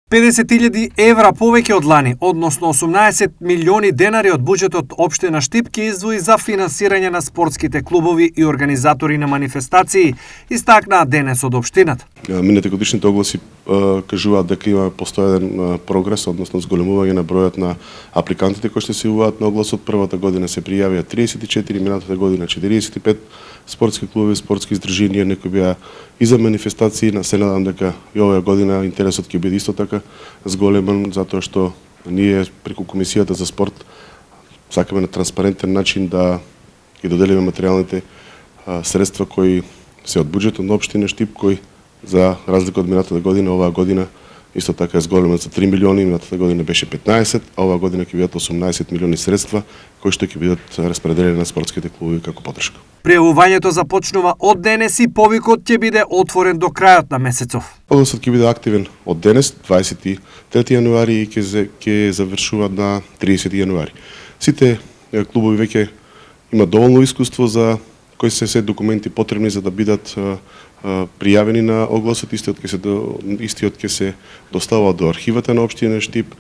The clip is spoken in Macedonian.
50.000 евра повеќе од лани, односно 18 милиони денари од буџетот општина Штип ќе издвои за финансирање на спортските клубови и организатори на манифестации, истакнаа денес од општината. Минатите годишните огласи кажуваат дека има постојан прогрес, односно зголемување на бројот на апликантите кои што се јавуваат на огласот. Првата година се пријавија 34, минатата година 45 спортски клубови, спортски издржинија, некои беа и за манифестации. Се надам дека и оваа година интересот ќе биде исто така зголемен, затоа што ние преку Комисијата за спорт сакаме на транспарентен начин да ги доделиме материјалните средства кои се од буџетот на општина Штип, кои за разлика од минатата година, оваа година исто така е зголемен за 3 милиони, минатата година беше 15, а оваа година ќе бидат 18 милиони средства кои што ќе бидат распределени на спортските клубови како поддршка. Пријавувањето започнува од денес и повикот ќе биде отворен до крајот на месецов. Огласот ќе биде активен од денес, 23 јануари, и ќе завршува на 30 јануари. Сите клубови веќе имаат доволно искуство за кои се документи потребни за да бидат пријавени на огласот. Истиот ќе се доставува до архивата на општина Штип